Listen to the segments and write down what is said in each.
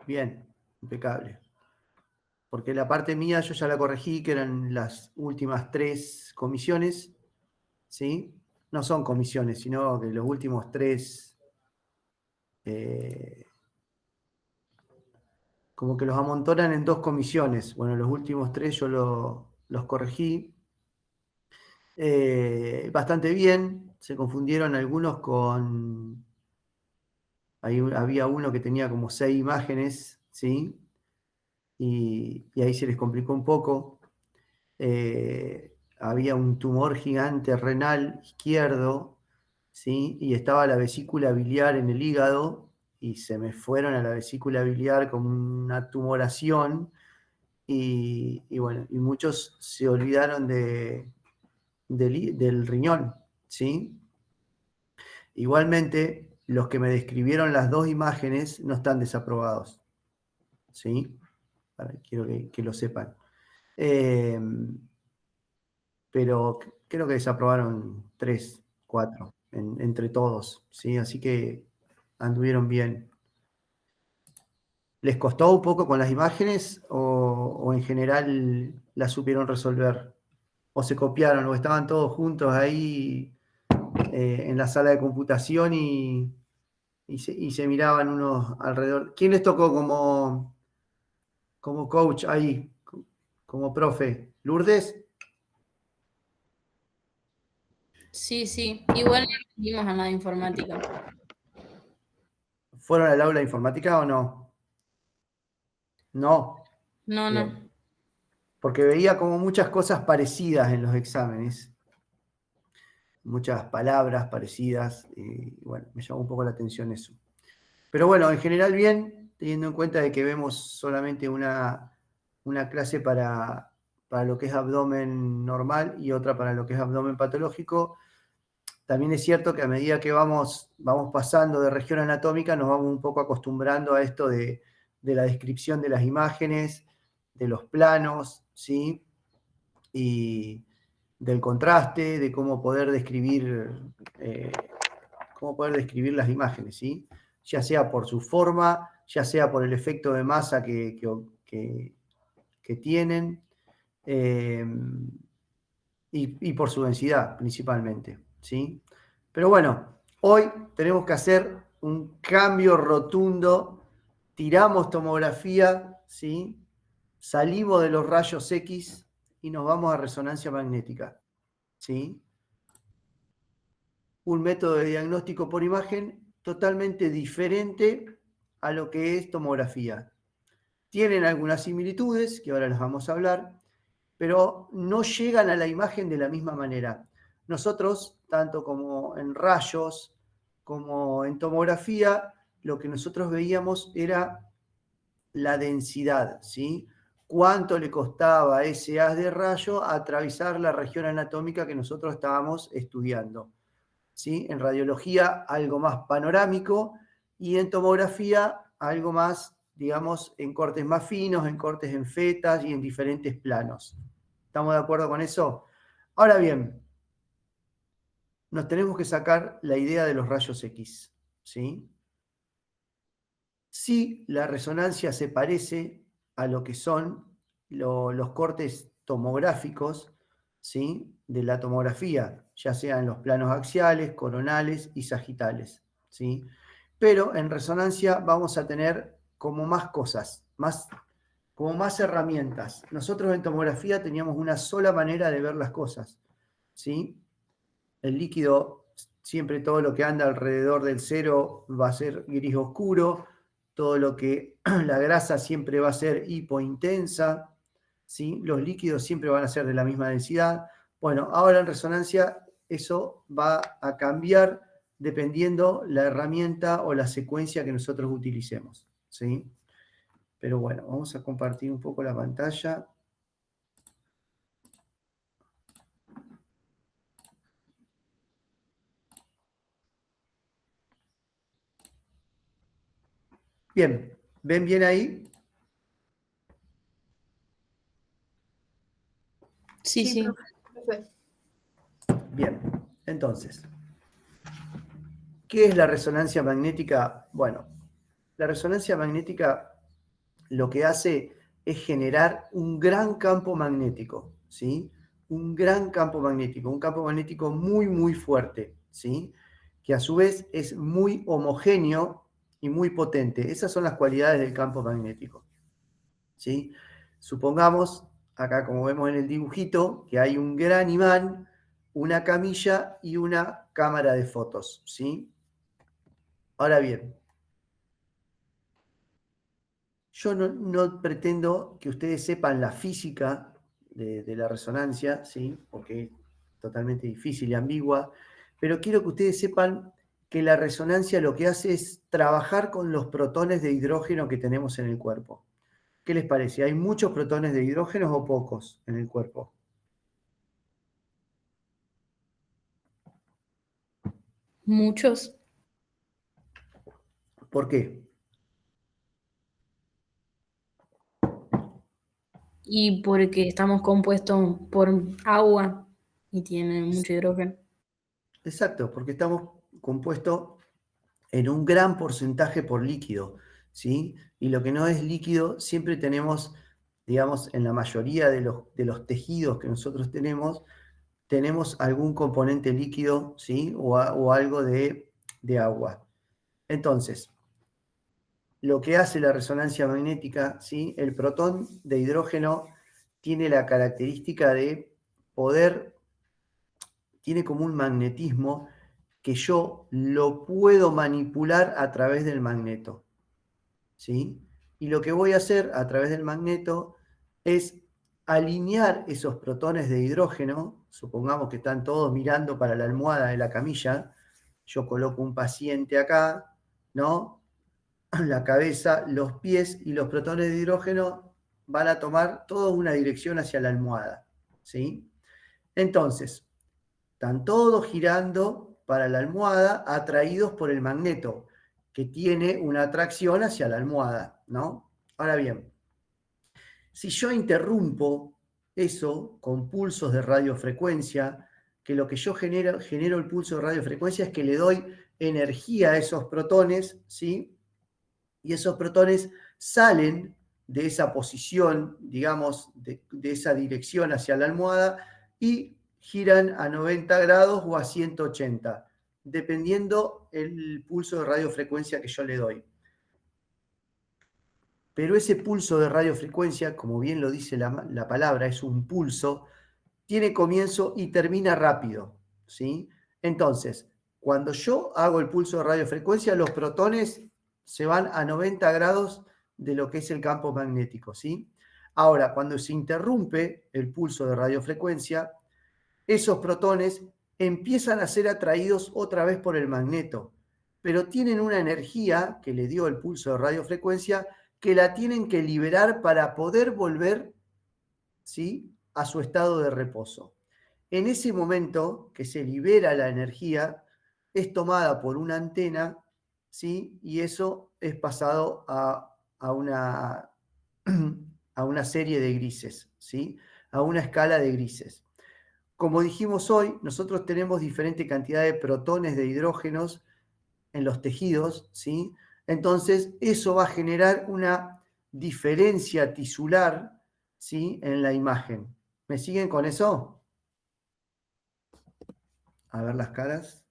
Bien, impecable. Porque la parte mía yo ya la corregí, que eran las últimas 3 comisiones, ¿sí? No son comisiones, sino que los últimos 3, como que los amontonan en 2 comisiones. Bueno, los últimos 3 yo los corregí. Bastante bien, se confundieron algunos con... había uno que tenía como 6 imágenes, ¿sí? Y ahí se les complicó un poco. Había un tumor gigante renal izquierdo, ¿sí? Y estaba la vesícula biliar en el hígado, y se me fueron a la vesícula biliar con una tumoración, y bueno, y muchos se olvidaron del riñón, ¿sí? Igualmente, los que me describieron las 2 imágenes no están desaprobados, ¿sí? Quiero que lo sepan. Pero creo que desaprobaron 3, 4 entre todos, ¿sí? Así que anduvieron bien. ¿Les costó un poco con las imágenes o en general las supieron resolver? ¿O se copiaron o estaban todos juntos ahí en la sala de computación y se miraban unos alrededor? ¿Quién les tocó como coach ahí, como profe? ¿Lourdes? Sí, sí. Igual vimos a la de informática. ¿Fueron al aula de informática o no? No. No, no. Bien. Porque veía como muchas cosas parecidas en los exámenes, muchas palabras parecidas, y bueno, me llamó un poco la atención eso. Pero bueno, en general bien, teniendo en cuenta de que vemos solamente una clase para lo que es abdomen normal y otra para lo que es abdomen patológico. También es cierto que a medida que vamos pasando de región anatómica, nos vamos un poco acostumbrando a esto de la descripción de las imágenes, de los planos, ¿sí? Y del contraste, de cómo poder describir las imágenes, ¿sí? Ya sea por su forma, ya sea por el efecto de masa que tienen, y por su densidad principalmente, ¿sí? Pero bueno, hoy tenemos que hacer un cambio rotundo, tiramos tomografía, ¿sí? Salimos de los rayos X y nos vamos a resonancia magnética, ¿sí? Un método de diagnóstico por imagen totalmente diferente a lo que es tomografía. Tienen algunas similitudes, que ahora las vamos a hablar, pero no llegan a la imagen de la misma manera. Nosotros, tanto como en rayos como en tomografía, lo que nosotros veíamos era la densidad, ¿sí? Cuánto le costaba a ese haz de rayo atravesar la región anatómica que nosotros estábamos estudiando, ¿sí? En radiología algo más panorámico y en tomografía algo más, digamos, en cortes más finos, en cortes en fetas y en diferentes planos. ¿Estamos de acuerdo con eso? Ahora bien, nos tenemos que sacar la idea de los rayos X, ¿sí? Si la resonancia se parece a lo que son los cortes tomográficos, ¿sí? De la tomografía, ya sea en los planos axiales, coronales y sagitales, ¿sí? Pero en resonancia vamos a tener como más cosas, como más herramientas. Nosotros en tomografía teníamos una sola manera de ver las cosas, ¿sí? El líquido, siempre todo lo que anda alrededor del cero va a ser gris oscuro, todo lo que la grasa siempre va a ser hipointensa, ¿sí? Los líquidos siempre van a ser de la misma densidad. Bueno, ahora en resonancia eso va a cambiar dependiendo la herramienta o la secuencia que nosotros utilicemos, ¿sí? Pero bueno, vamos a compartir un poco la pantalla. Bien, ¿ven bien ahí? Sí, Sí, sí. profe. Bien, entonces, ¿qué es la resonancia magnética? Bueno, la resonancia magnética lo que hace es generar un gran campo magnético, ¿sí? Un gran campo magnético, un campo magnético muy, muy fuerte, ¿sí? Que a su vez es muy homogéneo y muy potente. Esas son las cualidades del campo magnético, ¿sí? Supongamos, acá como vemos en el dibujito, que hay un gran imán, una camilla y una cámara de fotos, ¿sí? Ahora bien, yo no pretendo que ustedes sepan la física de la resonancia, ¿sí? Porque es totalmente difícil y ambigua, pero quiero que ustedes sepan que la resonancia lo que hace es trabajar con los protones de hidrógeno que tenemos en el cuerpo. ¿Qué les parece? ¿Hay muchos protones de hidrógeno o pocos en el cuerpo? Muchos. ¿Por qué? Y porque estamos compuestos por agua y tiene mucho hidrógeno. Exacto, porque estamos compuestos en un gran porcentaje por líquido, ¿sí? Y lo que no es líquido, siempre tenemos, digamos, en la mayoría de los tejidos que nosotros tenemos algún componente líquido, ¿sí? O algo de agua. Entonces, lo que hace la resonancia magnética, ¿sí? El protón de hidrógeno tiene la característica de poder, tiene como un magnetismo que yo lo puedo manipular a través del magneto, ¿sí? Y lo que voy a hacer a través del magneto es alinear esos protones de hidrógeno, supongamos que están todos mirando para la almohada de la camilla, yo coloco un paciente acá, ¿no? La cabeza, los pies y los protones de hidrógeno van a tomar toda una dirección hacia la almohada, ¿sí? Entonces, están todos girando para la almohada, atraídos por el magneto, que tiene una atracción hacia la almohada, ¿no? Ahora bien, si yo interrumpo eso con pulsos de radiofrecuencia, que lo que yo genero el pulso de radiofrecuencia es que le doy energía a esos protones, ¿sí? Y esos protones salen de esa posición, digamos, de esa dirección hacia la almohada y giran a 90 grados o a 180, dependiendo el pulso de radiofrecuencia que yo le doy. Pero ese pulso de radiofrecuencia, como bien lo dice la palabra, es un pulso, tiene comienzo y termina rápido, ¿sí? Entonces, cuando yo hago el pulso de radiofrecuencia, los protones se van a 90 grados de lo que es el campo magnético, ¿sí? Ahora, cuando se interrumpe el pulso de radiofrecuencia, esos protones empiezan a ser atraídos otra vez por el magneto, pero tienen una energía que le dio el pulso de radiofrecuencia que la tienen que liberar para poder volver, ¿sí?, a su estado de reposo. En ese momento que se libera la energía, es tomada por una antena, ¿sí? Y eso es pasado a una serie de grises, ¿sí? A una escala de grises. Como dijimos hoy, nosotros tenemos diferente cantidad de protones de hidrógenos en los tejidos, ¿sí? Entonces, eso va a generar una diferencia tisular, ¿sí?, en la imagen. ¿Me siguen con eso? A ver las caras.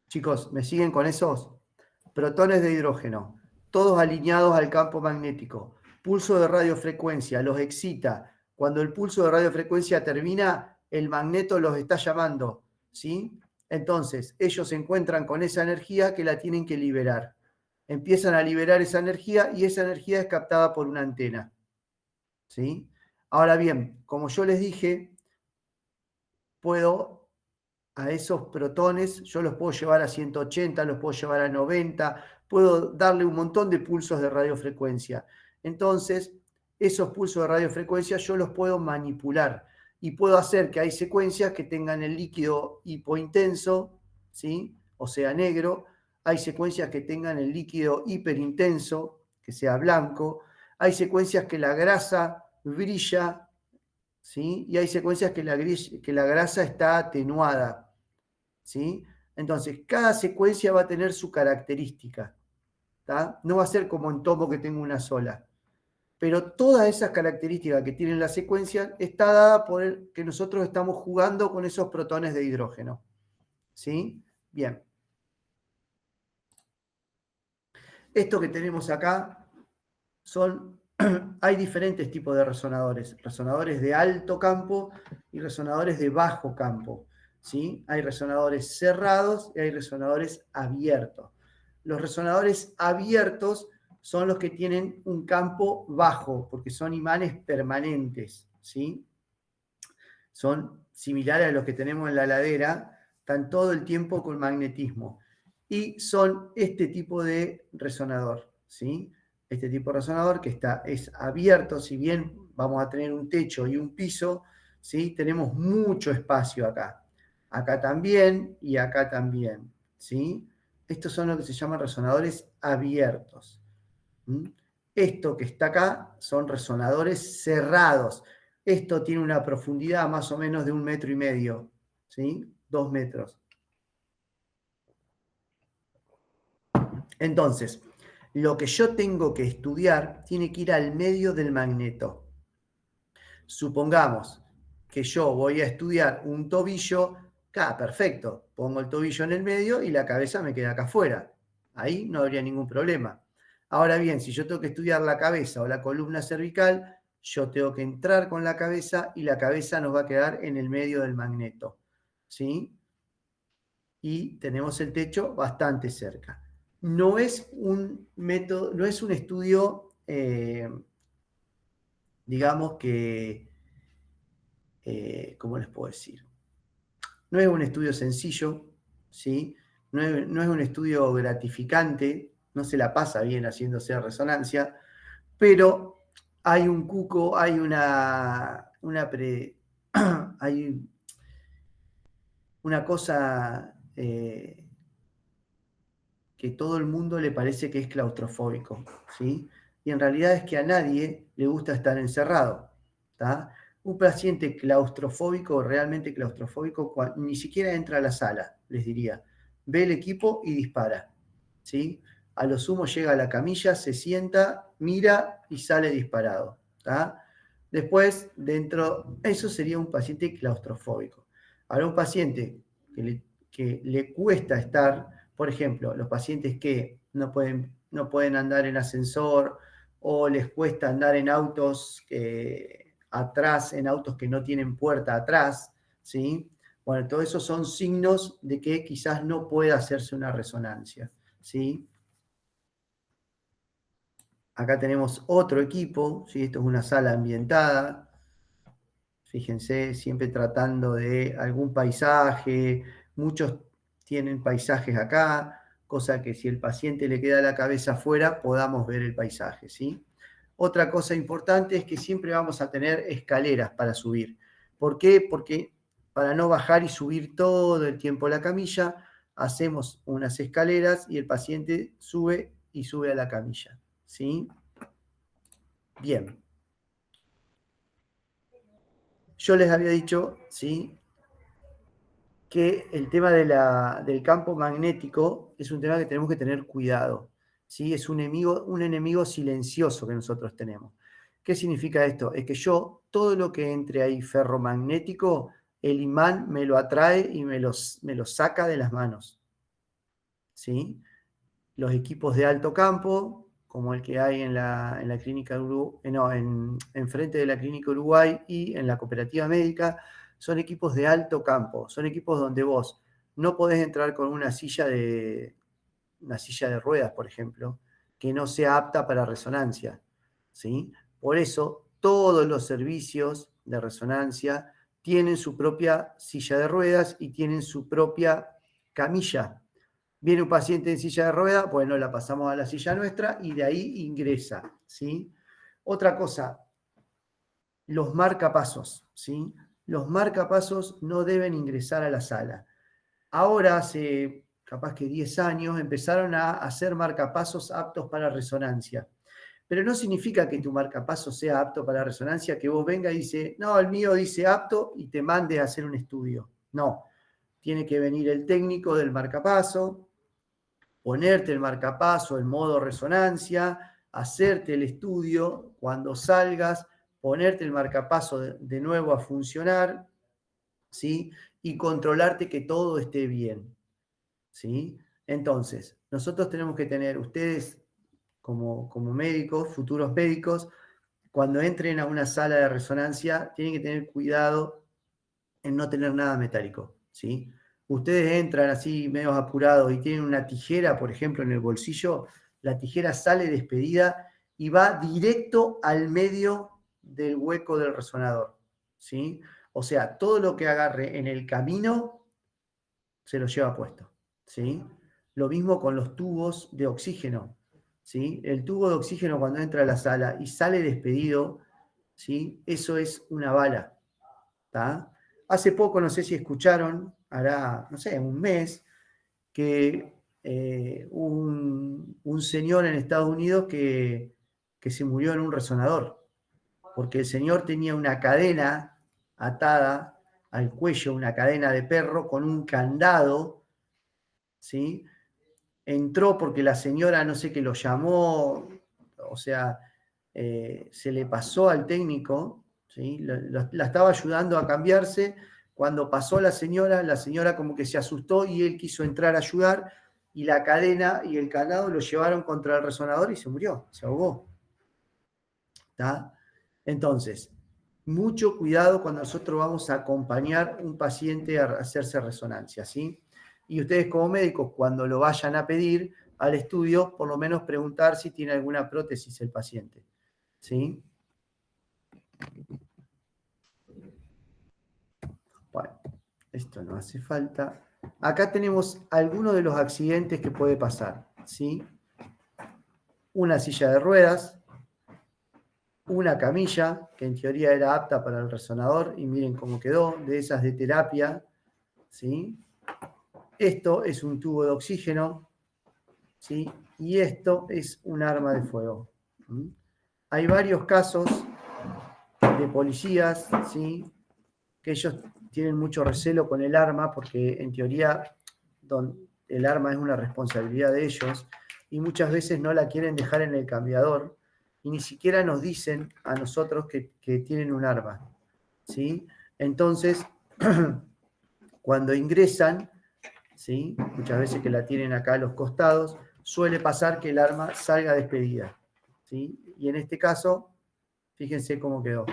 Chicos, ¿me siguen con esos? Protones de hidrógeno, todos alineados al campo magnético. Pulso de radiofrecuencia, los excita. Cuando el pulso de radiofrecuencia termina, el magneto los está llamando, ¿sí? Entonces, ellos se encuentran con esa energía que la tienen que liberar. Empiezan a liberar esa energía y esa energía es captada por una antena, ¿sí? Ahora bien, como yo les dije, puedo a esos protones, yo los puedo llevar a 180, los puedo llevar a 90, puedo darle un montón de pulsos de radiofrecuencia. Entonces, esos pulsos de radiofrecuencia yo los puedo manipular y puedo hacer que hay secuencias que tengan el líquido hipointenso, ¿sí?, o sea, negro, hay secuencias que tengan el líquido hiperintenso, que sea blanco, hay secuencias que la grasa brilla, ¿sí?, y hay secuencias que la grasa está atenuada, ¿sí? Entonces, cada secuencia va a tener su característica. ¿tá? No va a ser como en tomo que tengo una sola. Pero todas esas características que tienen la secuencia está dada por el que nosotros estamos jugando con esos protones de hidrógeno. ¿Sí? Bien. Esto que tenemos acá son, hay diferentes tipos de resonadores. Resonadores de alto campo y resonadores de bajo campo. ¿Sí? Hay resonadores cerrados y hay resonadores abiertos. Los resonadores abiertos son los que tienen un campo bajo, porque son imanes permanentes, ¿sí? Son similares a los que tenemos en la ladera, están todo el tiempo con magnetismo. Y son este tipo de resonador, ¿sí? Este tipo de resonador que es abierto, si bien vamos a tener un techo y un piso, ¿sí? Tenemos mucho espacio acá. Acá también y acá también, ¿sí? Estos son lo que se llaman resonadores abiertos. ¿Mm? Esto que está acá son resonadores cerrados. Esto tiene una profundidad más o menos de 1,5 metros, ¿sí? 2 metros. Entonces, lo que yo tengo que estudiar tiene que ir al medio del magneto. Supongamos que yo voy a estudiar un tobillo, perfecto, pongo el tobillo en el medio y la cabeza me queda acá afuera. Ahí no habría ningún problema. Ahora bien, si yo tengo que estudiar la cabeza o la columna cervical, yo tengo que entrar con la cabeza y la cabeza nos va a quedar en el medio del magneto. ¿Sí? Y tenemos el techo bastante cerca. No es un método, no es un estudio, digamos que, ¿cómo les puedo decir? No es un estudio sencillo, ¿sí? No es un estudio gratificante, no se la pasa bien haciéndose resonancia, pero hay un cuco, hay hay una cosa que todo el mundo le parece que es claustrofóbico, ¿sí? Y en realidad es que a nadie le gusta estar encerrado, ¿tá? Un paciente claustrofóbico, realmente claustrofóbico, ni siquiera entra a la sala, les diría. Ve el equipo y dispara, ¿sí? A lo sumo llega a la camilla, se sienta, mira y sale disparado, ¿tá? Después, eso sería un paciente claustrofóbico. Ahora, un paciente que le cuesta estar, por ejemplo, los pacientes que no pueden andar en ascensor o les cuesta andar en autos atrás, en autos que no tienen puerta atrás, ¿sí? Bueno, todo eso son signos de que quizás no pueda hacerse una resonancia, ¿sí? Acá tenemos otro equipo, ¿sí? Esto es una sala ambientada. Fíjense, siempre tratando de algún paisaje. Muchos tienen paisajes acá, cosa que si el paciente le queda la cabeza afuera, podamos ver el paisaje, ¿sí? Otra cosa importante es que siempre vamos a tener escaleras para subir. ¿Por qué? Porque para no bajar y subir todo el tiempo la camilla, hacemos unas escaleras y el paciente sube y sube a la camilla, ¿sí? Bien. Yo les había dicho, ¿sí?, que el tema del campo magnético es un tema que tenemos que tener cuidado, ¿sí? Es un enemigo silencioso que nosotros tenemos. ¿Qué significa esto? Es que todo lo que entre ahí ferromagnético, el imán me lo atrae y me lo saca de las manos, ¿sí? Los equipos de alto campo, como el que hay en la clínica enfrente de la clínica Uruguay y en la cooperativa médica, son equipos de alto campo, son equipos donde vos no podés entrar con una silla de ruedas, por ejemplo, que no sea apta para resonancia, ¿sí? Por eso todos los servicios de resonancia tienen su propia silla de ruedas y tienen su propia camilla. Viene un paciente en silla de ruedas, bueno, la pasamos a la silla nuestra y de ahí ingresa, ¿sí? Otra cosa, los marcapasos, ¿sí? Los marcapasos no deben ingresar a la sala. Ahora, hace capaz que 10 años, empezaron a hacer marcapasos aptos para resonancia. Pero no significa que tu marcapaso sea apto para resonancia, que vos venga y dice, no, el mío dice apto y te mande a hacer un estudio. No, tiene que venir el técnico del marcapaso, ponerte el marcapaso, el modo resonancia, hacerte el estudio, cuando salgas, ponerte el marcapaso de nuevo a funcionar, ¿sí? Y controlarte que todo esté bien, ¿sí? Entonces, nosotros tenemos que tener, ustedes como médicos, futuros médicos, cuando entren a una sala de resonancia, tienen que tener cuidado en no tener nada metálico, ¿sí? Ustedes entran así medio apurados y tienen una tijera, por ejemplo, en el bolsillo, la tijera sale despedida y va directo al medio del hueco del resonador, ¿sí? O sea, todo lo que agarre en el camino se lo lleva puesto, ¿sí? Lo mismo con los tubos de oxígeno, ¿sí? El tubo de oxígeno cuando entra a la sala y sale despedido, ¿sí? Eso es una bala, ¿tá? Hace poco, no sé si escucharon, hará, no sé, un mes, que un señor en Estados Unidos que se murió en un resonador, porque el señor tenía una cadena atada al cuello, una cadena de perro con un candado, ¿sí? Entró porque la señora no sé qué lo llamó, o sea, se le pasó al técnico, ¿sí? La estaba ayudando a cambiarse. Cuando pasó la señora como que se asustó y él quiso entrar a ayudar y la cadena y el candado lo llevaron contra el resonador y se murió, se ahogó. ¿Tá? Entonces, mucho cuidado cuando nosotros vamos a acompañar a un paciente a hacerse resonancia, ¿sí? Y ustedes como médicos, cuando lo vayan a pedir al estudio, por lo menos preguntar si tiene alguna prótesis el paciente, ¿sí? Bueno, esto no hace falta. Acá tenemos algunos de los accidentes que puede pasar, ¿sí? Una silla de ruedas, una camilla, que en teoría era apta para el resonador, y miren cómo quedó, de esas de terapia, ¿sí? Esto es un tubo de oxígeno, ¿sí? Y esto es un arma de fuego. ¿Mm? Hay varios casos de policías, ¿sí? Que ellos tienen mucho recelo con el arma porque en teoría el arma es una responsabilidad de ellos y muchas veces no la quieren dejar en el cambiador y ni siquiera nos dicen a nosotros que tienen un arma, ¿sí? Entonces, cuando ingresan, ¿sí? Muchas veces que la tienen acá a los costados, suele pasar que el arma salga despedida, ¿sí? Y en este caso, fíjense cómo quedó.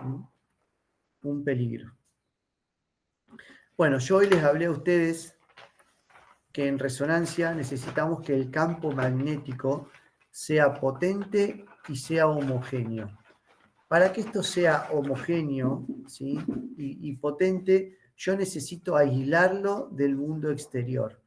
¿Mm? Un peligro. Bueno, yo hoy les hablé a ustedes que en resonancia necesitamos que el campo magnético sea potente y sea homogéneo. Para que esto sea homogéneo, ¿sí? y potente, yo necesito aislarlo del mundo exterior.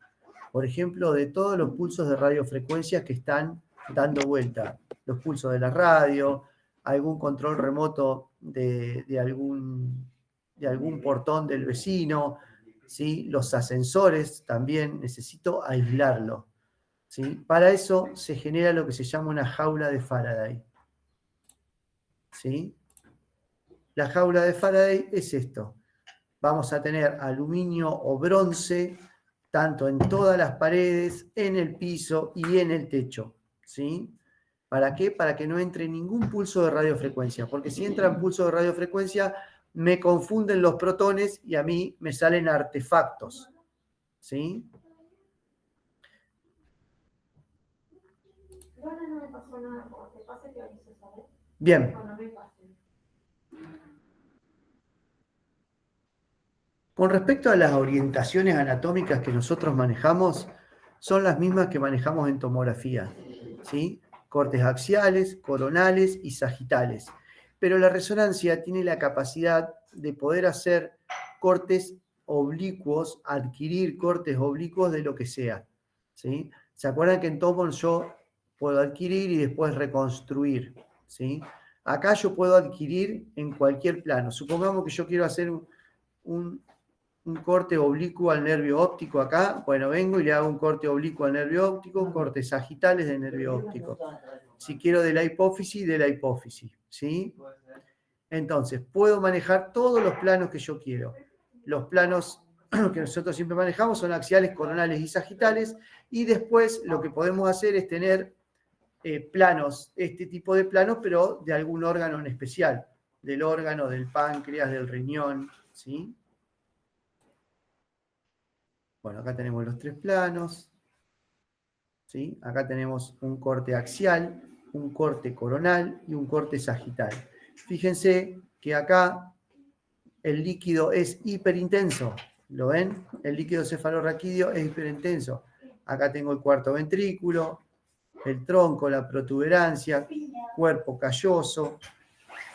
Por ejemplo, de todos los pulsos de radiofrecuencias que están dando vuelta. Los pulsos de la radio, algún control remoto de algún portón del vecino, ¿sí? Los ascensores también necesito aislarlo, ¿sí? Para eso se genera lo que se llama una jaula de Faraday, ¿sí? La jaula de Faraday es esto. Vamos a tener aluminio o bronce tanto en todas las paredes, en el piso y en el techo, ¿sí? ¿Para qué? Para que no entre ningún pulso de radiofrecuencia, porque si entran pulsos de radiofrecuencia me confunden los protones y a mí me salen artefactos, ¿sí? Bien. Con respecto a las orientaciones anatómicas que nosotros manejamos, son las mismas que manejamos en tomografía, ¿sí? Cortes axiales, coronales y sagitales. Pero la resonancia tiene la capacidad de poder hacer cortes oblicuos, adquirir cortes oblicuos de lo que sea, ¿sí? ¿Se acuerdan que en Tomon yo puedo adquirir y después reconstruir, ¿sí? Acá yo puedo adquirir en cualquier plano. Supongamos que yo quiero hacer un corte oblicuo al nervio óptico acá, bueno, vengo y le hago un corte oblicuo al nervio óptico, cortes sagitales del nervio óptico. Si quiero de la hipófisis, ¿sí? Entonces, puedo manejar todos los planos que yo quiero. Los planos que nosotros siempre manejamos son axiales, coronales y sagitales, y después lo que podemos hacer es tener planos, este tipo de planos, pero de algún órgano en especial, del órgano, del páncreas, del riñón, ¿sí? Bueno, acá tenemos los tres planos, ¿sí? Acá tenemos un corte axial, un corte coronal y un corte sagital. Fíjense que acá el líquido es hiperintenso, ¿lo ven? El líquido cefalorraquídeo es hiperintenso. Acá tengo el cuarto ventrículo, el tronco, la protuberancia, cuerpo calloso,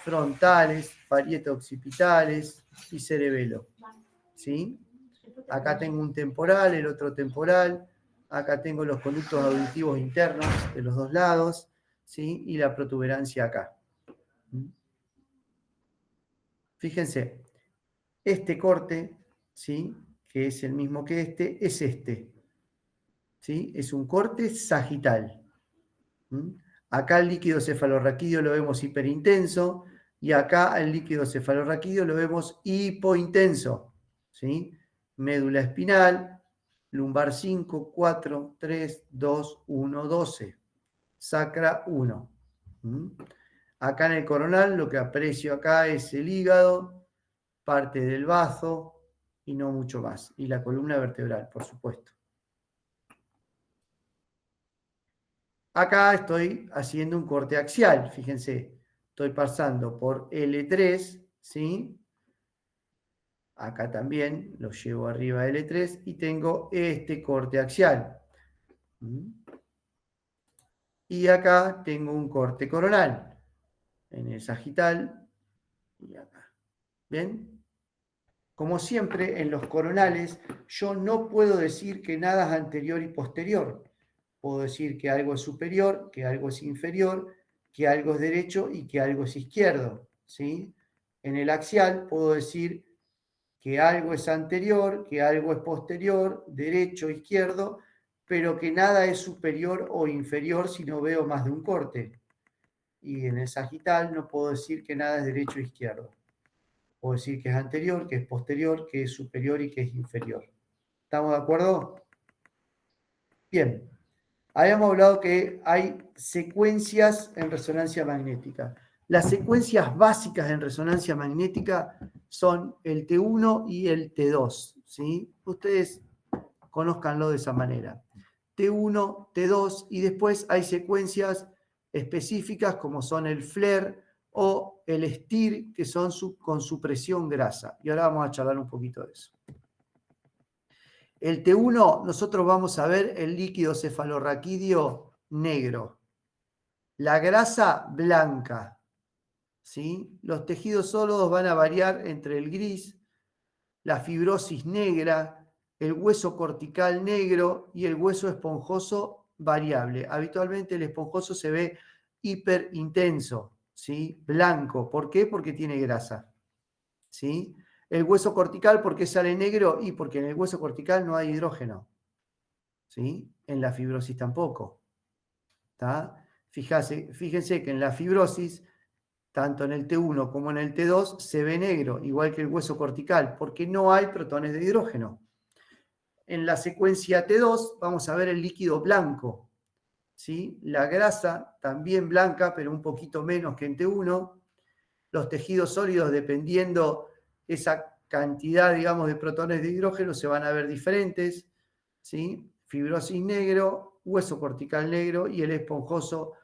frontales, parietas occipitales y cerebelo, ¿sí? Acá tengo un temporal, el otro temporal, acá tengo los conductos auditivos internos de los dos lados, ¿sí? Y la protuberancia acá. Fíjense, este corte, ¿sí? Que es el mismo que este, es este, ¿sí? Es un corte sagital. Acá el líquido cefalorraquídeo lo vemos hiperintenso y acá el líquido cefalorraquídeo lo vemos hipointenso, ¿sí? Médula espinal, lumbar 5, 4, 3, 2, 1, 12. Sacra 1. Acá en el coronal lo que aprecio acá es el hígado, parte del bazo y no mucho más. Y la columna vertebral, por supuesto. Acá estoy haciendo un corte axial, fíjense. Estoy pasando por L3, ¿sí? Acá también lo llevo arriba a L3 y tengo este corte axial. Y acá tengo un corte coronal en el sagital y acá. ¿Bien? Como siempre, en los coronales, yo no puedo decir que nada es anterior y posterior. Puedo decir que algo es superior, que algo es inferior, que algo es derecho y que algo es izquierdo, ¿sí? En el axial puedo decir que algo es anterior, que algo es posterior, derecho, izquierdo, pero que nada es superior o inferior si no veo más de un corte. Y en el sagital no puedo decir que nada es derecho o izquierdo. Puedo decir que es anterior, que es posterior, que es superior y que es inferior. ¿Estamos de acuerdo? Bien. Habíamos hablado que hay secuencias en resonancia magnética. Las secuencias básicas en resonancia magnética son el T1 y el T2, ¿sí? Ustedes conózcanlo de esa manera. T1, T2 y después hay secuencias específicas como son el FLAIR o el STIR, que son con supresión grasa. Y ahora vamos a charlar un poquito de eso. El T1, nosotros vamos a ver el líquido cefalorraquídeo negro, la grasa blanca, ¿sí? Los tejidos sólidos van a variar entre el gris, la fibrosis negra, el hueso cortical negro y el hueso esponjoso variable. Habitualmente el esponjoso se ve hiperintenso, ¿sí? Blanco. ¿Por qué? Porque tiene grasa, ¿sí? El hueso cortical, ¿por qué sale negro? Y porque en el hueso cortical no hay hidrógeno, ¿sí? En la fibrosis tampoco. ¿Tá? Fíjense que en la fibrosis, tanto en el T1 como en el T2, se ve negro, igual que el hueso cortical, porque no hay protones de hidrógeno. En la secuencia T2 vamos a ver el líquido blanco, ¿sí? La grasa también blanca, pero un poquito menos que en T1. Los tejidos sólidos, dependiendo esa cantidad, digamos, de protones de hidrógeno, se van a ver diferentes, ¿sí? Fibrosis negro, hueso cortical negro y el esponjoso,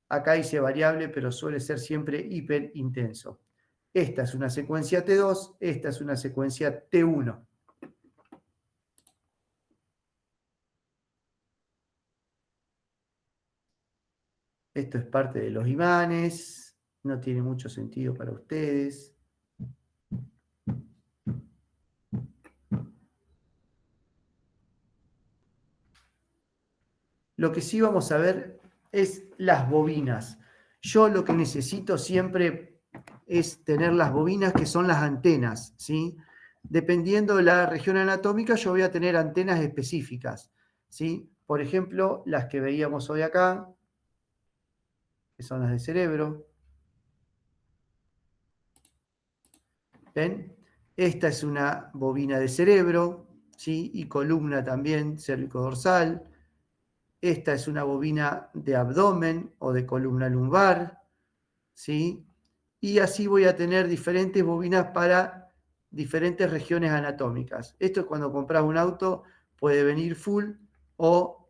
acá dice variable, pero suele ser siempre hiperintenso. Esta es una secuencia T2, esta es una secuencia T1. Esto es parte de los imanes, no tiene mucho sentido para ustedes. Lo que sí vamos a ver es las bobinas. Yo lo que necesito siempre es tener las bobinas, que son las antenas, ¿sí? Dependiendo de la región anatómica, yo voy a tener antenas específicas, ¿sí? Por ejemplo, las que veíamos hoy acá, que son las de cerebro. ¿Ven? Esta es una bobina de cerebro, ¿sí? Y columna también, cérvico-dorsal. Esta es una bobina de abdomen o de columna lumbar, ¿sí? Y así voy a tener diferentes bobinas para diferentes regiones anatómicas. Esto es cuando compras un auto, puede venir full o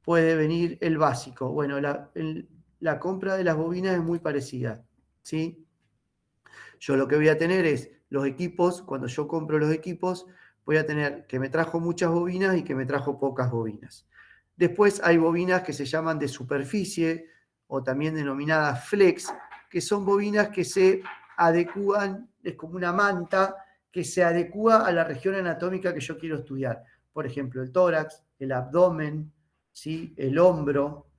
puede venir el básico. Bueno, la compra de las bobinas es muy parecida, ¿sí? Yo lo que voy a tener es los equipos, cuando yo compro los equipos, voy a tener que me trajo muchas bobinas y que me trajo pocas bobinas. Después hay bobinas que se llaman de superficie o también denominadas flex, que son bobinas que se adecúan, es como una manta que se adecúa a la región anatómica que yo quiero estudiar. Por ejemplo, el tórax, el abdomen, ¿sí? El hombro.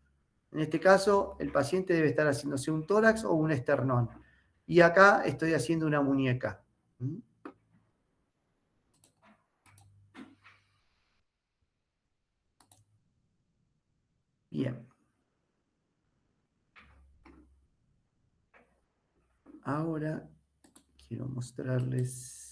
En este caso, el paciente debe estar haciéndose un tórax o un esternón. Y acá estoy haciendo una muñeca. Bien. Ahora quiero mostrarles.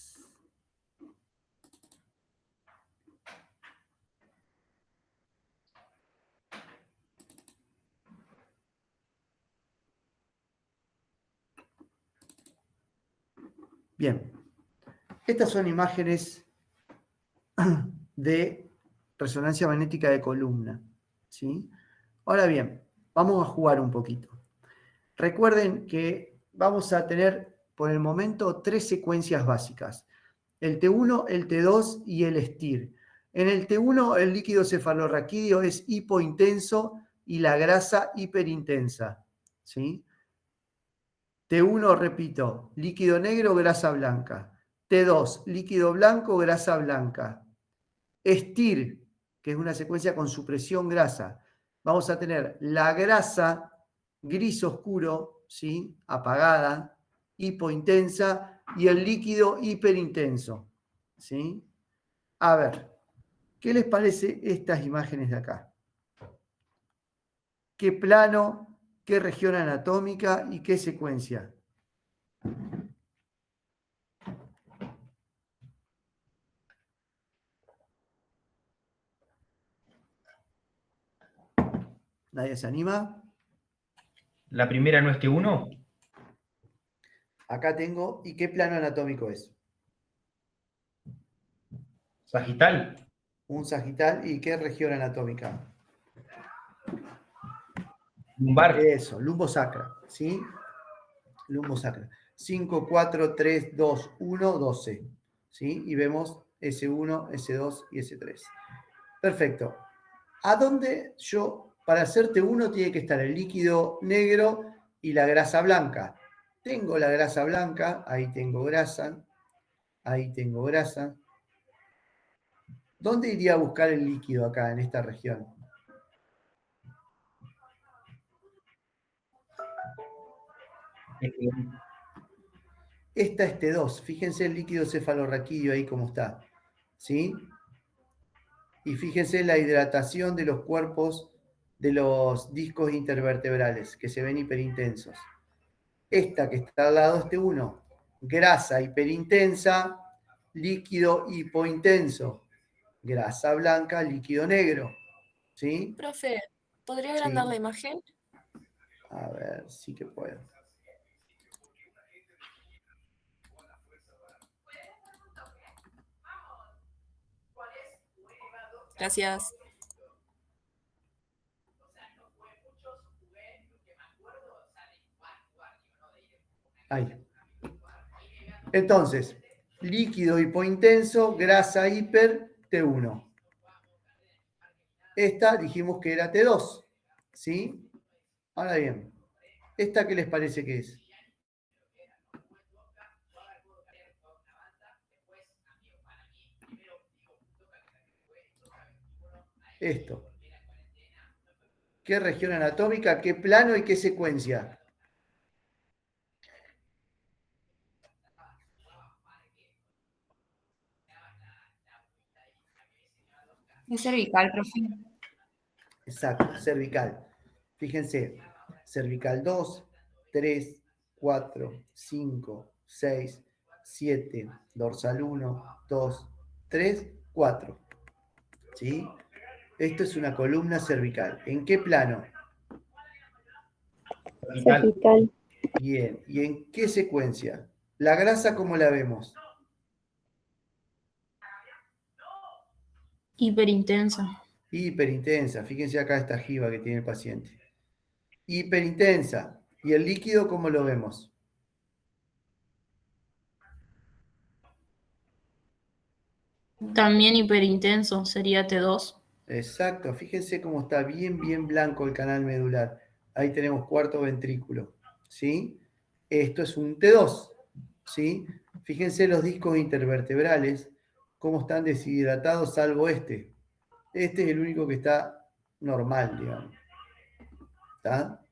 Bien. Estas son imágenes de resonancia magnética de columna, ¿sí? Ahora bien, vamos a jugar un poquito. Recuerden que vamos a tener por el momento 3 secuencias básicas. El T1, el T2 y el STIR. En el T1 el líquido cefalorraquídeo es hipointenso y la grasa hiperintensa, ¿sí? T1, repito, líquido negro, grasa blanca. T2, líquido blanco, grasa blanca. STIR, que es una secuencia con supresión grasa. Vamos a tener la grasa gris oscuro, ¿sí? Apagada, hipointensa, y el líquido hiperintenso, ¿sí? A ver, ¿qué les parece estas imágenes de acá? ¿Qué plano, qué región anatómica y qué secuencia? ¿Nadie se anima? La primera no es T1. Acá tengo, ¿y qué plano anatómico es? Sagital. Un sagital, ¿y qué región anatómica? Lumbar. Eso, lumbosacra, ¿sí? Lumbosacra. 5, 4, 3, 2, 1, 12, ¿sí? Y vemos S1, S2 y S3. Perfecto. ¿A dónde yo, para hacerte uno, tiene que estar el líquido negro y la grasa blanca? Tengo la grasa blanca, ahí tengo grasa, ahí tengo grasa. ¿Dónde iría a buscar el líquido acá, en esta región? Esta es T2. Fíjense el líquido cefalorraquídeo ahí cómo está, ¿sí? Y fíjense la hidratación de los cuerpos de los discos intervertebrales, que se ven hiperintensos. Esta que está al lado, este 1, grasa hiperintensa, líquido hipointenso. Grasa blanca, líquido negro. ¿Sí? Profe, ¿podría Sí. agrandar la imagen? A ver, sí que puedo. Gracias. Ahí. Entonces, líquido hipointenso, grasa hiper, T1. Esta dijimos que era T2, ¿sí? Ahora bien, ¿esta qué les parece que es? Esto. ¿Qué región anatómica, qué plano y qué secuencia? Es cervical, profe. Exacto, cervical. Fíjense, cervical 2, 3, 4, 5, 6, 7, dorsal 1, 2, 3, 4. ¿Sí? Esto es una columna cervical. ¿En qué plano? Sagital. Sagital. Bien. ¿Y en qué secuencia? La grasa, ¿cómo la vemos? Hiperintensa. Hiperintensa. Fíjense acá esta jiba que tiene el paciente. Hiperintensa. ¿Y el líquido cómo lo vemos? También hiperintenso, sería T2. Exacto. Fíjense cómo está bien, bien blanco el canal medular. Ahí tenemos cuarto ventrículo. ¿Sí? Esto es un T2. ¿Sí? Fíjense los discos intervertebrales, cómo están deshidratados, salvo este. Este es el único que está normal, digamos. ¿Está?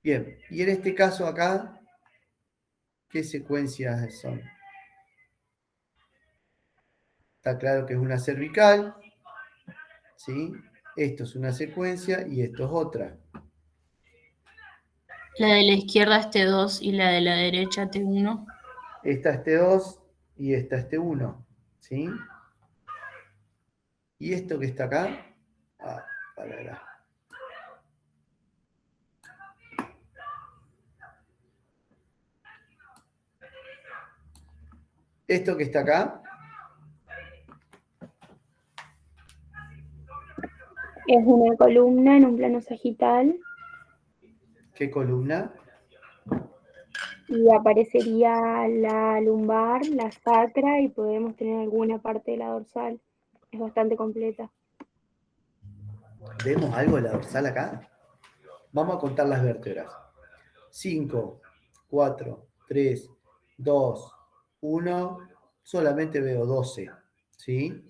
Bien. Y en este caso acá, ¿qué secuencias son? Está claro que es una cervical, ¿sí? Esto es una secuencia y esto es otra. La de la izquierda es T2 y la de la derecha T1. Esta es T2 y esta es T1, ¿sí? Y esto que está acá, para. Esto que está acá, Es una columna en un plano sagital ¿qué columna? y aparecería la lumbar, la sacra y podemos tener alguna parte de la dorsal. Es bastante completa. ¿Vemos algo de la dorsal acá? Vamos a contar las vértebras. 5, 4, 3, 2, 1. Solamente veo 12, ¿sí?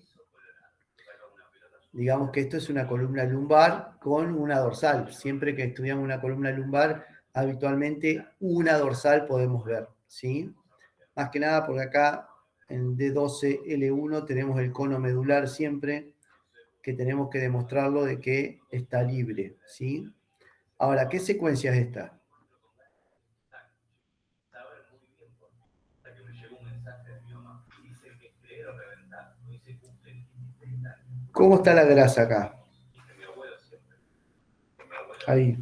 Digamos que esto es una columna lumbar con una dorsal. Siempre que estudiamos una columna lumbar, habitualmente una dorsal podemos ver, ¿sí? Más que nada porque acá en D12L1 tenemos el cono medular siempre, que tenemos que demostrarlo de que está libre, ¿sí? Ahora, ¿qué secuencia es esta? ¿Cómo está la grasa acá? Ahí.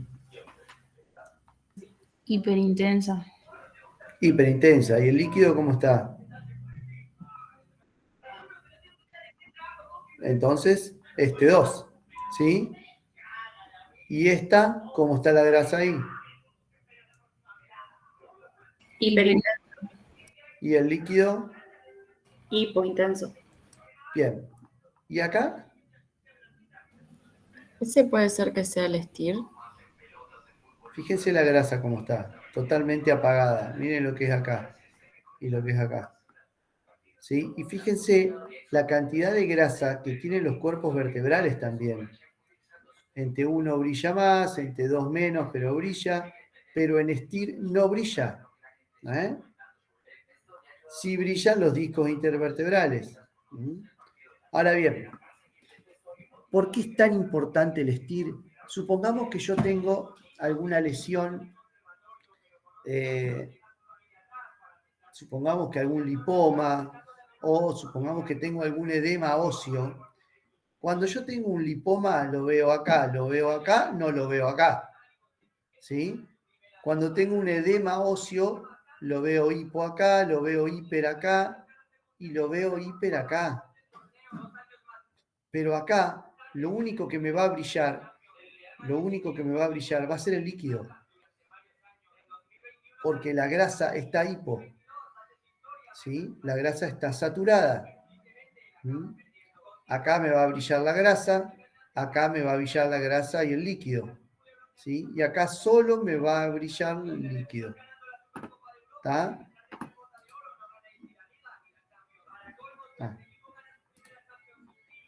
Hiperintensa. Hiperintensa. ¿Y el líquido cómo está? Entonces, este 2, ¿sí? ¿Y esta, cómo está la grasa ahí? Hiperintenso. ¿Y el líquido? Hipointenso. Bien. ¿Y acá? ¿Ese puede ser que sea el STIR? Fíjense la grasa cómo está, totalmente apagada. Miren lo que es acá y lo que es acá. ¿Sí? Y fíjense la cantidad de grasa que tienen los cuerpos vertebrales también. En T1 brilla más, en T2 menos, pero brilla. Pero en STIR no brilla. ¿Eh? Sí brillan los discos intervertebrales. Ahora bien, ¿por qué es tan importante el STIR? Supongamos que yo tengo alguna lesión, supongamos que algún lipoma, o supongamos que tengo algún edema óseo. Cuando yo tengo un lipoma, lo veo acá, no lo veo acá. ¿Sí? Cuando tengo un edema óseo, lo veo hipo acá, lo veo hiper acá y lo veo hiper acá. Pero acá, lo único que me va a brillar va a ser el líquido. Porque la grasa está hipo. ¿Sí? La grasa está saturada. Acá me va a brillar la grasa, acá me va a brillar la grasa y el líquido. ¿Sí? Y acá solo me va a brillar el líquido. ¿Está?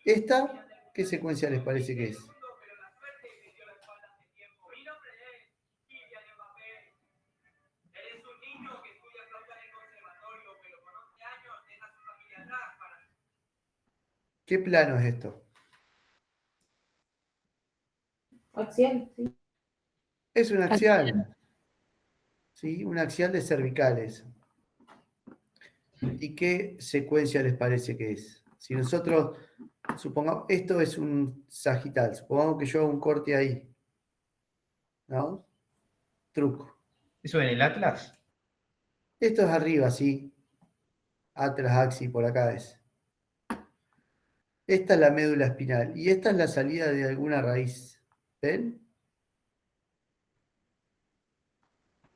¿Esta qué secuencia les parece que es? ¿Qué plano es esto? Axial, sí. Es un axial. ¿Sí? Un axial de cervicales. ¿Y qué secuencia les parece que es? Si nosotros, supongamos, esto es un sagital, supongamos que yo hago un corte ahí, ¿no? Truco. ¿Eso en el Atlas? Esto es arriba, sí. Atlas, axis, por acá es. Esta es la médula espinal y esta es la salida de alguna raíz. ¿Ven?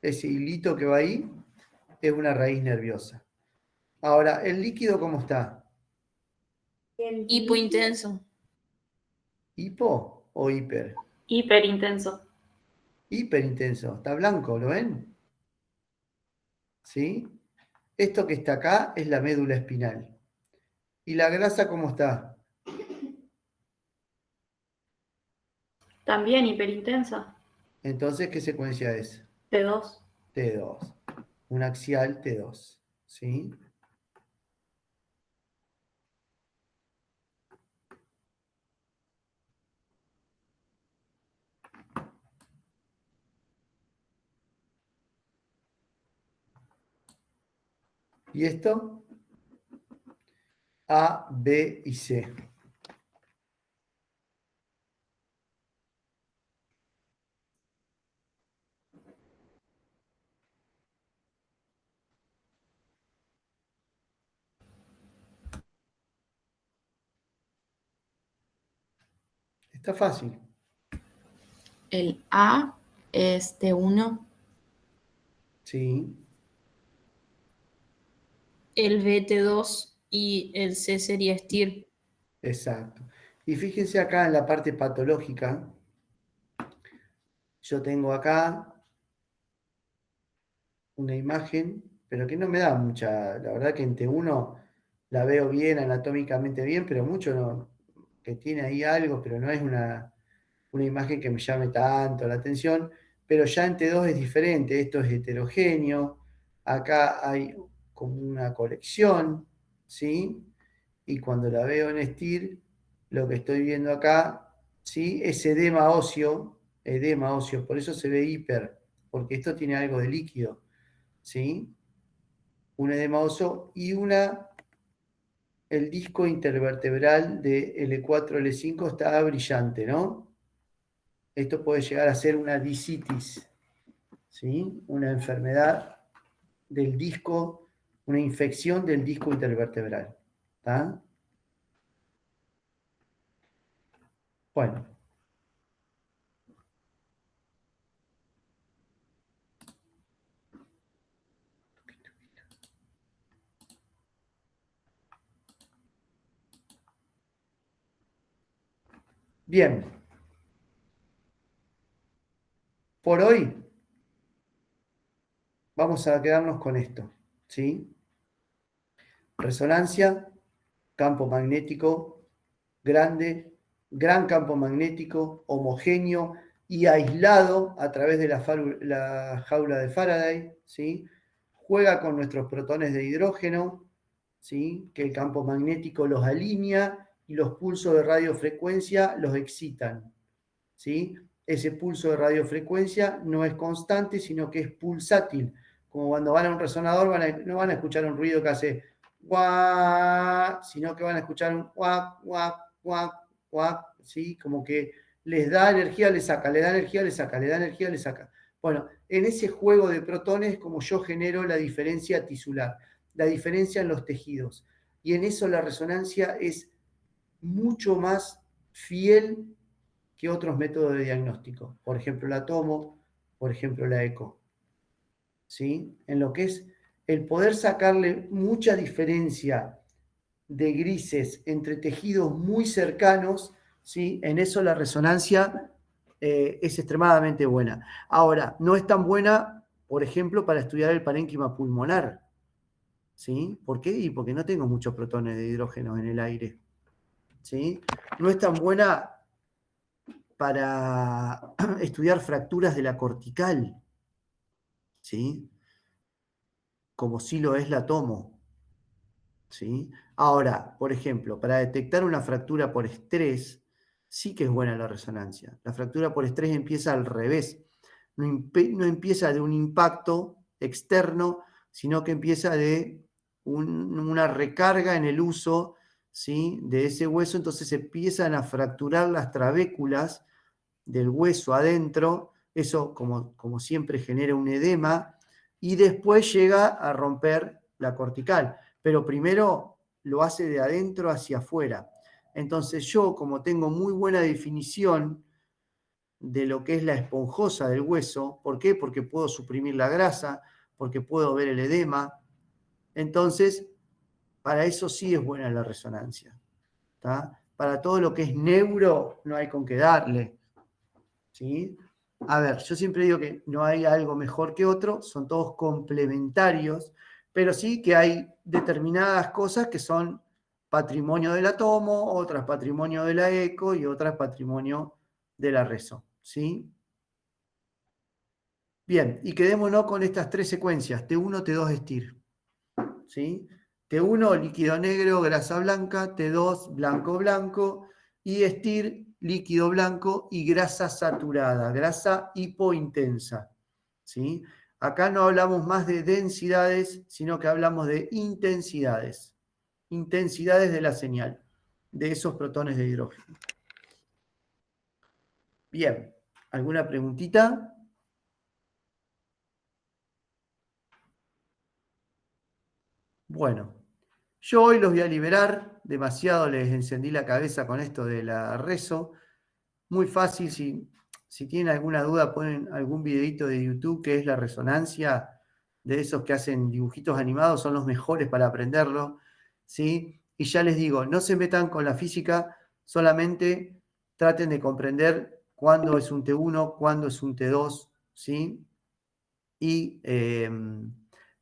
Ese hilito que va ahí es una raíz nerviosa. Ahora, ¿el líquido cómo está? Hipointenso. ¿Hipo o hiper? Hiperintenso. Hiperintenso. Está blanco, ¿lo ven? ¿Sí? Esto que está acá es la médula espinal. ¿Y la grasa cómo está? También hiperintensa. Entonces, ¿qué secuencia es? T2. T2. Un axial T2. ¿Sí? ¿Y esto? A, B y C. Está fácil. El A es T1. Sí. El BT2 y el C sería STIR. Exacto. Y fíjense acá en la parte patológica. Yo tengo acá una imagen, pero que no me da mucha. La verdad que en T1 la veo bien, anatómicamente bien, pero mucho no. Que tiene ahí algo, pero no es una imagen que me llame tanto la atención. Pero ya en T2 es diferente. Esto es heterogéneo. Acá hay como una colección, ¿sí? Y cuando la veo en STIR, lo que estoy viendo acá, ¿sí? Es edema óseo, por eso se ve hiper, porque esto tiene algo de líquido, ¿sí? Un edema óseo y el disco intervertebral de L4, L5 está brillante, ¿no? Esto puede llegar a ser una discitis, ¿sí? Una enfermedad del disco, una infección del disco intervertebral, ¿está? Bueno. Bien. Por hoy vamos a quedarnos con esto, ¿sí? Resonancia, campo magnético grande, gran campo magnético, homogéneo y aislado a través de la jaula de Faraday, ¿sí? Juega con nuestros protones de hidrógeno, ¿sí? Que el campo magnético los alinea y los pulsos de radiofrecuencia los excitan, ¿sí? Ese pulso de radiofrecuencia no es constante, sino que es pulsátil. Como cuando van a un resonador, no van a escuchar un ruido que hace guau, sino que van a escuchar un guac, guac, guac, guac, ¿sí? Como que les da energía, les saca, le da energía, le saca, le da energía, le saca. Bueno, en ese juego de protones, como yo genero la diferencia tisular, la diferencia en los tejidos. Y en eso la resonancia es mucho más fiel que otros métodos de diagnóstico. Por ejemplo, la tomo, por ejemplo, la eco. ¿Sí? En lo que es el poder sacarle mucha diferencia de grises entre tejidos muy cercanos, ¿sí? En eso la resonancia es extremadamente buena. Ahora, no es tan buena, por ejemplo, para estudiar el parénquima pulmonar. ¿Sí? ¿Por qué? Y porque no tengo muchos protones de hidrógeno en el aire. ¿Sí? No es tan buena para estudiar fracturas de la cortical, ¿sí? Como sí lo es la tomo, ¿sí? Ahora, por ejemplo, para detectar una fractura por estrés, sí que es buena la resonancia. La fractura por estrés empieza al revés. No empieza de un impacto externo, sino que empieza de una recarga en el uso, ¿sí? De ese hueso, entonces se empiezan a fracturar las trabéculas del hueso adentro, eso como siempre genera un edema, y después llega a romper la cortical, pero primero lo hace de adentro hacia afuera. Entonces yo, como tengo muy buena definición de lo que es la esponjosa del hueso, ¿por qué? Porque puedo suprimir la grasa, porque puedo ver el edema, entonces para eso sí es buena la resonancia. ¿Tá? Para todo lo que es neuro no hay con qué darle. ¿Sí? A ver, yo siempre digo que no hay algo mejor que otro, son todos complementarios, pero sí que hay determinadas cosas que son patrimonio del átomo, otras patrimonio de la eco y otras patrimonio de la reso. ¿Sí? Bien, y quedémonos con estas tres secuencias, T1, T2, STIR. ¿Sí? T1, líquido negro, grasa blanca, T2, blanco, blanco, y STIR, líquido blanco y grasa saturada, grasa hipointensa. ¿Sí? Acá no hablamos más de densidades, sino que hablamos de intensidades. Intensidades de la señal, de esos protones de hidrógeno. Bien, ¿alguna preguntita? Bueno, yo hoy los voy a liberar, demasiado les encendí la cabeza con esto de la reso. Muy fácil, si tienen alguna duda, ponen algún videito de YouTube que es la resonancia, de esos que hacen dibujitos animados, son los mejores para aprenderlo, ¿sí? Y ya les digo, no se metan con la física, solamente traten de comprender cuándo es un T1, cuándo es un T2, ¿sí? Y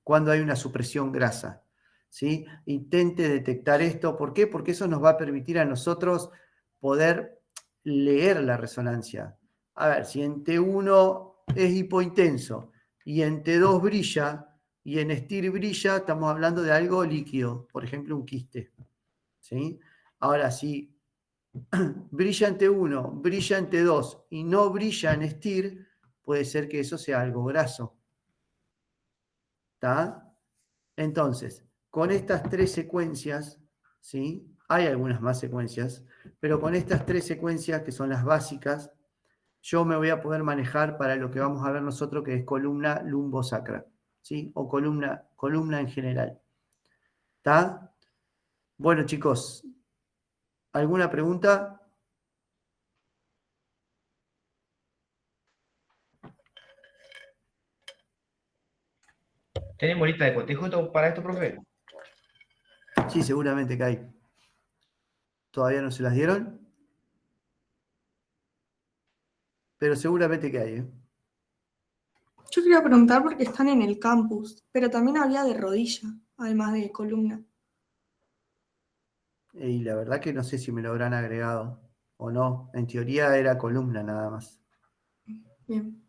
cuándo hay una supresión grasa. ¿Sí? Intente detectar esto. ¿Por qué? Porque eso nos va a permitir a nosotros poder leer la resonancia. A ver, si en T1 es hipointenso y en T2 brilla y en STIR brilla, estamos hablando de algo líquido, por ejemplo, un quiste. ¿Sí? Ahora, si brilla en T1, brilla en T2 y no brilla en STIR, puede ser que eso sea algo graso. ¿Está? Entonces, con estas tres secuencias, ¿sí? Hay algunas más secuencias, pero con estas tres secuencias, que son las básicas, yo me voy a poder manejar para lo que vamos a ver nosotros, que es columna lumbosacra, ¿sí? O columna en general. ¿Está? Bueno, chicos, ¿alguna pregunta? ¿Tenemos lista de cotejo para esto, profe? Sí, seguramente que hay. ¿Todavía no se las dieron? Pero seguramente que hay, ¿eh? Yo quería preguntar porque están en el campus, pero también había de rodilla, además de columna. Y la verdad que no sé si me lo habrán agregado o no. En teoría era columna nada más. Bien.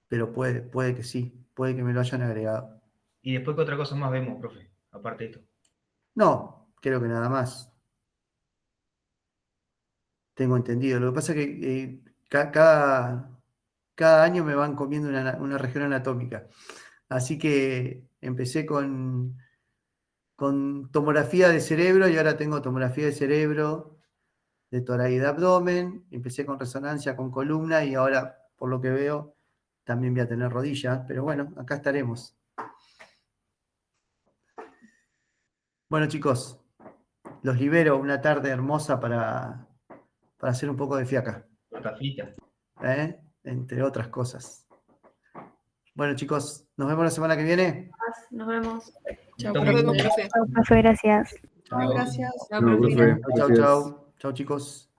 Pero puede que sí, puede que me lo hayan agregado. Y después, ¿qué otra cosa más vemos, profe? Aparte de esto. No, creo que nada más. Tengo entendido. Lo que pasa es que cada año me van comiendo una región anatómica. Así que empecé con tomografía de cerebro y ahora tengo tomografía de cerebro, de tórax y de abdomen. Empecé con resonancia, con columna y ahora, por lo que veo, también voy a tener rodillas. Pero bueno, acá estaremos. Bueno, chicos, los libero una tarde hermosa para hacer un poco de fiaca, Torta frita. entre otras cosas. Bueno, chicos, nos vemos la semana que viene. Nos vemos. Chao, Nos Nos vemos, vemos, profe. profe. Profe, gracias. Gracias. Chao, No, profe. profe, Chau, gracias. chau. Chau, chicos.